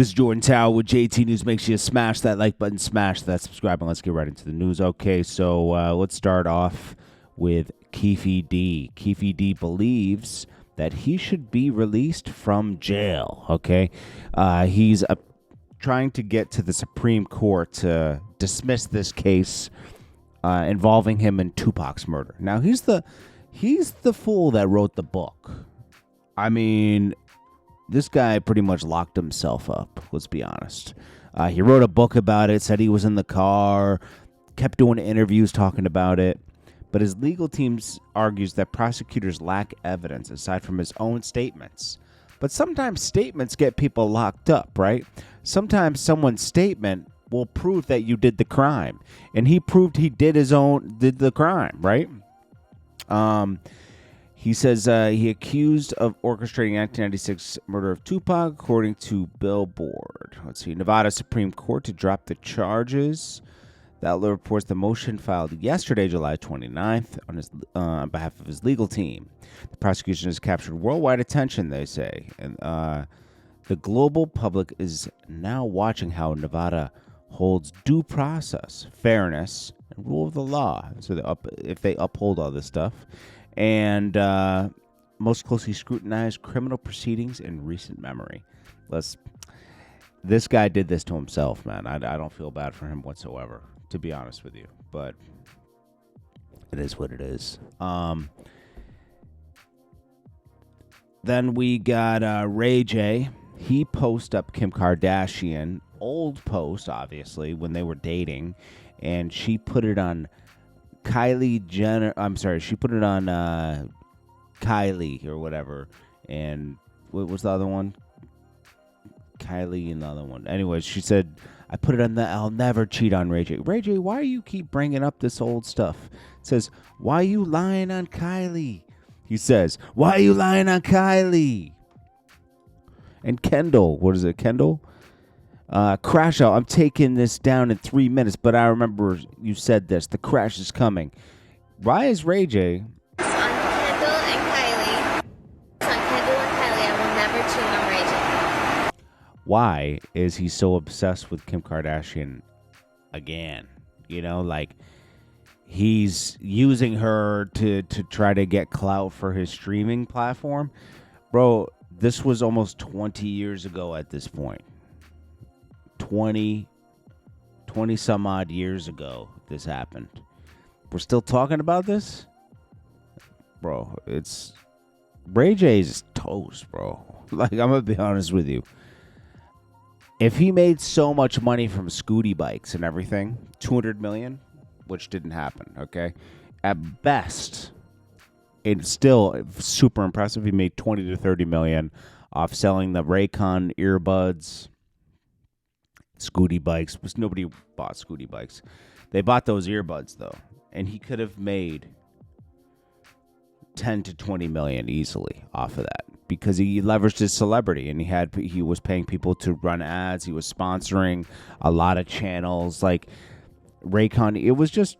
This is Jordan Tower with JT News. Make sure you smash that like button, smash that subscribe, and let's get right into the news. Okay, so let's start off with Kefe D. Kefe D believes that he should be released from jail. Okay, he's trying to get to the Supreme Court to dismiss this case involving him in Tupac's murder. Now he's the fool that wrote the book. I mean, this guy pretty much locked himself up, let's be honest. He wrote a book about it, said he was in the car, kept doing interviews talking about it. But his legal team argues that prosecutors lack evidence aside from his own statements. But sometimes statements get people locked up, right? Sometimes someone's statement will prove that you did the crime. And he proved he did the crime, right? He says he accused of orchestrating 1996 murder of Tupac, according to Billboard. Let's see. Nevada Supreme Court to drop the charges. The outlet reports the motion filed yesterday, July 29th, on behalf of his legal team. The prosecution has captured worldwide attention, they say. And the global public is now watching how Nevada holds due process, fairness, and rule of the law. So if they uphold all this stuff. And most closely scrutinized criminal proceedings in recent memory. This guy did this to himself, man. I don't feel bad for him whatsoever, to be honest with you. But it is what it is. Then we got Ray J. He posted up Kim Kardashian, old post, obviously, when they were dating. And she put it on Kylie Jenner. I'm sorry, she put it on Kylie or whatever. And what was the other one? Kylie and the other one. Anyways, she said, I put it on I'll never cheat on Ray J. Ray J, why do you keep bringing up this old stuff? It says, why are you lying on Kylie? He says, why are you lying on Kylie? And Kendall, what is it, Kendall? Crash out. I'm taking this down in 3 minutes, but I remember you said this. The crash is coming. Why is Ray J? On Kendall and Kylie. On Kendall and Kylie, I will never cheat on Ray J. Why is he so obsessed with Kim Kardashian again? You know, like he's using her to try to get clout for his streaming platform. Bro, this was almost 20 years ago at this point. 20 some odd years ago this happened. We're still talking about this? Bro, it's Ray J's toast, bro. Like, I'm gonna be honest with you. If he made so much money from Scooty bikes and everything, 200 million, which didn't happen, okay? At best, it's still super impressive. He made 20 to 30 million off selling the Raycon earbuds. Scooty bikes. Nobody bought Scooty bikes. They bought those earbuds, though. And he could have made 10 to 20 million easily off of that because he leveraged his celebrity and he was paying people to run ads. He was sponsoring a lot of channels like Raycon. It was just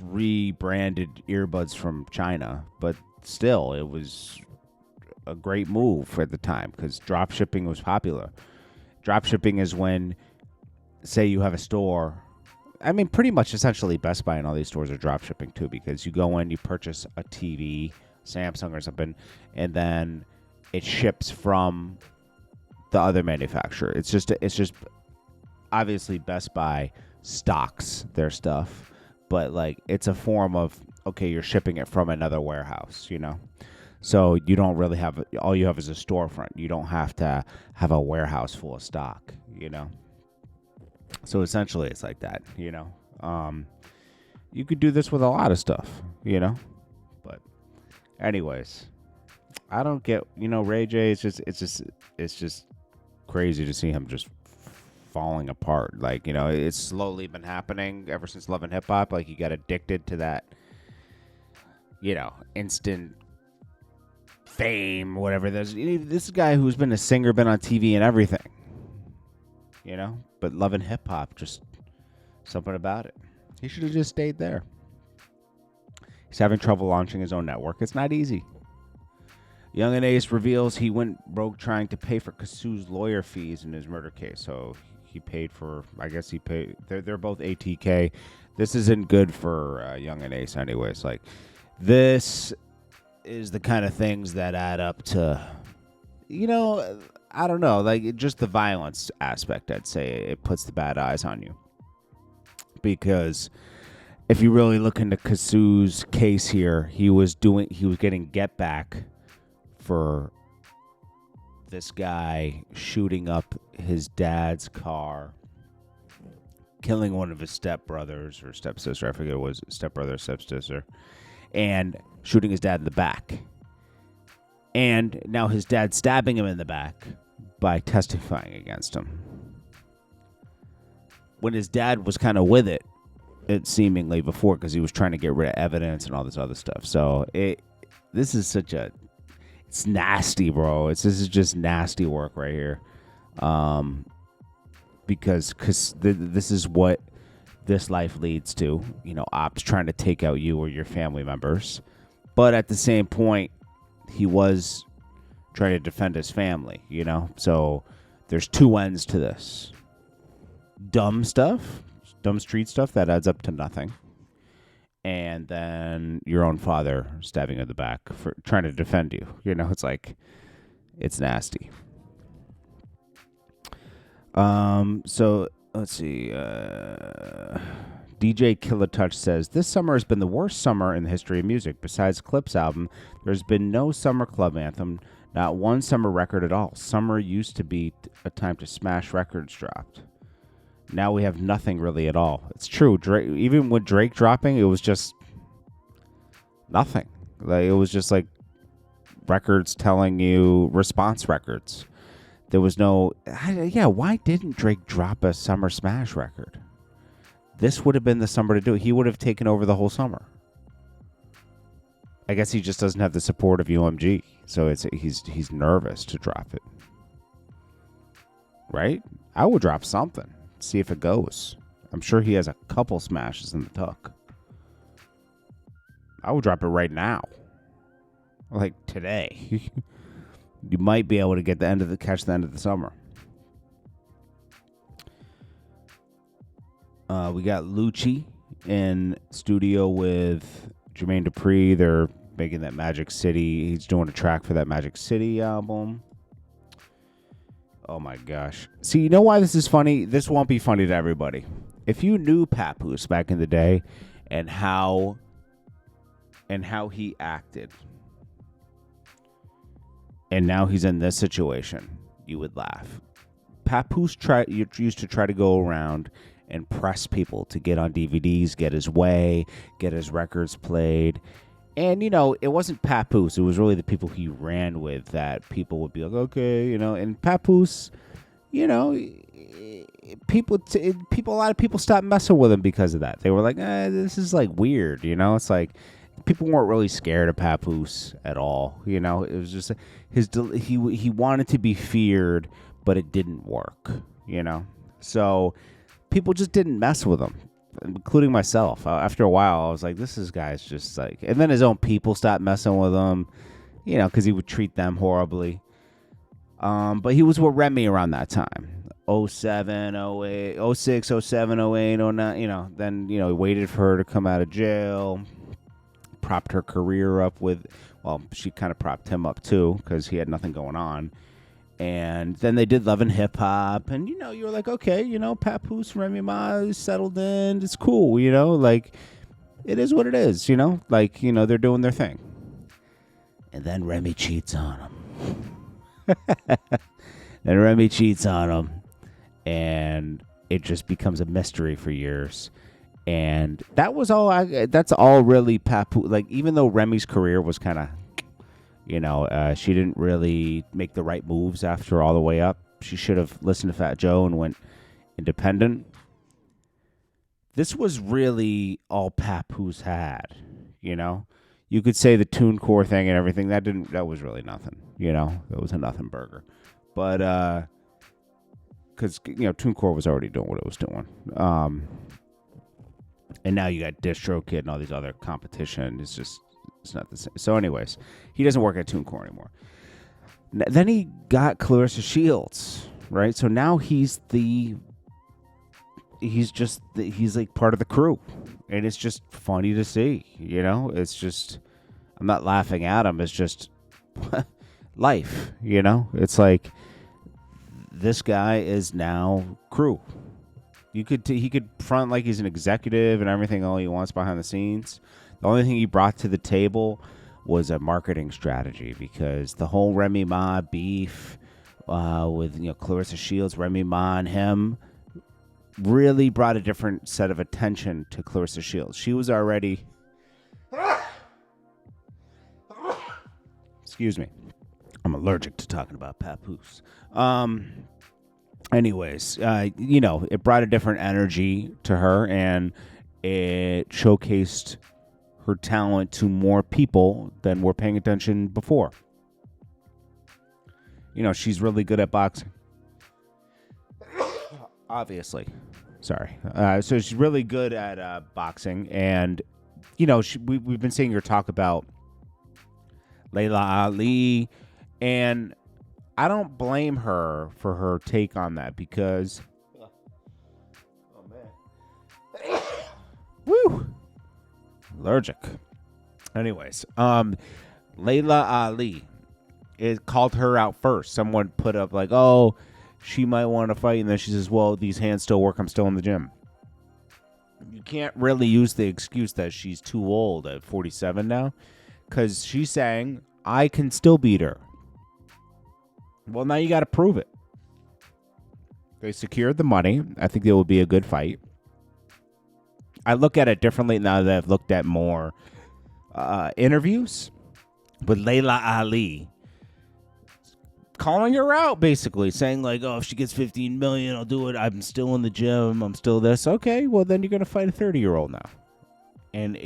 rebranded earbuds from China, but still it was a great move at the time because drop shipping was popular. Drop shipping is when, say you have a store. I mean, pretty much essentially Best Buy and all these stores are drop shipping too because you go in, you purchase a TV, Samsung or something, and then it ships from the other manufacturer. It's just obviously Best Buy stocks their stuff, but like it's a form of, okay, you're shipping it from another warehouse, you know? So you don't really have, all you have is a storefront. You don't have to have a warehouse full of stock, you know? So essentially it's like that, you know? You could do this with a lot of stuff, you know? But anyways, I don't get, you know, Ray J, it's just crazy to see him just falling apart. Like, you know, it's slowly been happening ever since Love and Hip Hop. Like, he got addicted to that, you know, instant fame, whatever. This is a guy who's been a singer, been on TV and everything, you know, but Love and Hip Hop, just something about it. He should have just stayed there. He's having trouble launching his own network. It's not easy. Young and Ace reveals he went broke trying to pay for Kasu's lawyer fees in his murder case. So he paid for, I guess he paid, they're both ATK. This isn't good for Young and Ace anyways. Like, this is the kind of things that add up to, I don't know, like just the violence aspect, I'd say it puts the bad eyes on you. Because if you really look into Kasu's case here, he was getting get back for this guy shooting up his dad's car, killing one of his stepbrothers or stepsister, I forget what it was, stepbrother or stepsister, and shooting his dad in the back. And now his dad's stabbing him in the back by testifying against him. When his dad was kind of with it seemingly before, because he was trying to get rid of evidence and all this other stuff. So this is it's nasty, bro. This is just nasty work right here. Because this is what this life leads to. Ops trying to take out you or your family members. But at the same point, he was trying to defend his family, So there's two ends to this. Dumb street stuff that adds up to nothing. And then your own father stabbing you in the back for trying to defend you. It's like, it's nasty. So let's see. DJ Killer Touch says, this summer has been the worst summer in the history of music. Besides Clip's album, there's been no summer club anthem, not one summer record at all. Summer used to be a time to smash records dropped. Now we have nothing really at all. It's true. Drake, even with Drake dropping, it was just nothing. Like, it was just like records telling you response records. There was no... why didn't Drake drop a summer smash record? This would have been the summer to do it. He would have taken over the whole summer. I guess he just doesn't have the support of UMG. So he's nervous to drop it. Right? I would drop something. See if it goes. I'm sure he has a couple smashes in the tuck. I would drop it right now. Like today. You might be able to get catch the end of the summer. We got Luchi in studio with Jermaine Dupri. They're making that Magic City. He's doing a track for that Magic City album. Oh my gosh. See, you know why this is funny? This won't be funny to everybody. If you knew Papoose back in the day and how he acted, and now he's in this situation, you would laugh. Papoose used to try to go around and press people to get on DVDs, get his way, get his records played. And, it wasn't Papoose. It was really the people he ran with that people would be like, okay, And Papoose, a lot of people stopped messing with him because of that. They were like, this is like weird, It's like people weren't really scared of Papoose at all, It was just he wanted to be feared, but it didn't work, So people just didn't mess with him, including myself. After a while, I was like, this guy's just like... And then his own people stopped messing with him, because he would treat them horribly. But he was with Remy around that time. 07, 08, 06, 07, 08, 09, Then, he waited for her to come out of jail. Propped her career up with... Well, she kind of propped him up, too, because he had nothing going on. And then they did Love and Hip Hop, and you were like, okay, Papoose, Remy Ma settled in, it's cool, like it is what it is, like they're doing their thing. And then Remy cheats on him. And it just becomes a mystery for years. And that was all. That's all really Papoose. Like, even though Remy's career was kind of. She didn't really make the right moves after all the way up. She should have listened to Fat Joe and went independent. This was really all Papoose had, You could say the TuneCore thing and everything. That was really nothing, That was a nothing burger. But, because, TuneCore was already doing what it was doing. And now you got DistroKid and all these other competition. It's just, It's not the same. So, anyways, he doesn't work at TuneCore anymore. Then he got Clarissa Shields, right? So now he's like part of the crew, and it's just funny to see. You know, it's just, I'm not laughing at him. It's just life. You know, it's like this guy is now crew. He could front like he's an executive and everything all he wants behind the scenes. The only thing he brought to the table was a marketing strategy, because the whole Remy Ma beef with Clarissa Shields, Remy Ma and him really brought a different set of attention to Clarissa Shields. She was already excuse me. I'm allergic to talking about Papoose. Anyways, it brought a different energy to her, and it showcased her talent to more people than were paying attention before. She's really good at boxing. Obviously. Sorry. So she's really good at boxing, and, we've been seeing her talk about Layla Ali, and I don't blame her for her take on that, because... Oh, man. Woo! Allergic. Anyways, Layla Ali, it called her out first. Someone put up like, oh, she might want to fight, and then she says, well, these hands still work, I'm still in the gym. You can't really use the excuse that she's too old at 47 now, because she's saying, I can still beat her. Well, now you got to prove it. They secured the money. I think it will be a good fight. I look at it differently now that I've looked at more interviews with Layla Ali, calling her out, basically saying like, "Oh, if she gets 15 million, I'll do it. I'm still in the gym. I'm still this." Okay, well then you're gonna fight a 30-year-old now, and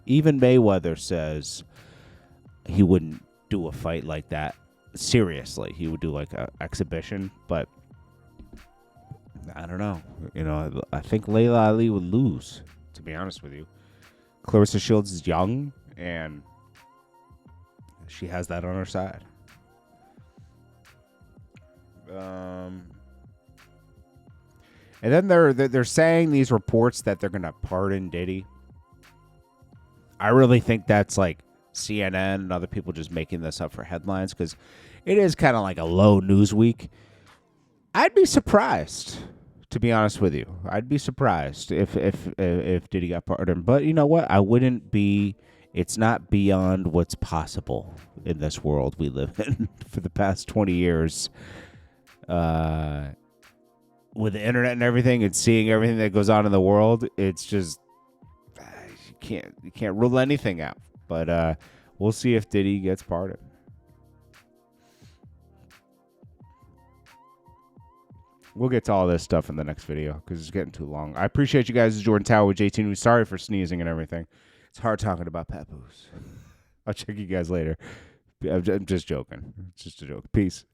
even Mayweather says he wouldn't do a fight like that seriously. He would do like an exhibition, but I don't know. I think Layla Ali would lose, to be honest with you. Clarissa Shields is young, and she has that on her side. And then they're saying these reports that they're gonna pardon Diddy. I really think that's like CNN and other people just making this up for headlines, because it is kind of like a low news week. I'd be surprised, to be honest with you. I'd be surprised if Diddy got pardoned. But you know what? I wouldn't be. It's not beyond what's possible in this world we live in. For the past 20 years, with the internet and everything, and seeing everything that goes on in the world, it's just you can't rule anything out. But we'll see if Diddy gets pardoned. We'll get to all this stuff in the next video, because it's getting too long. I appreciate you guys. It's JordanTower with JT News. Sorry for sneezing and everything. It's hard talking about Papoose. I'll check you guys later. I'm just joking. It's just a joke. Peace.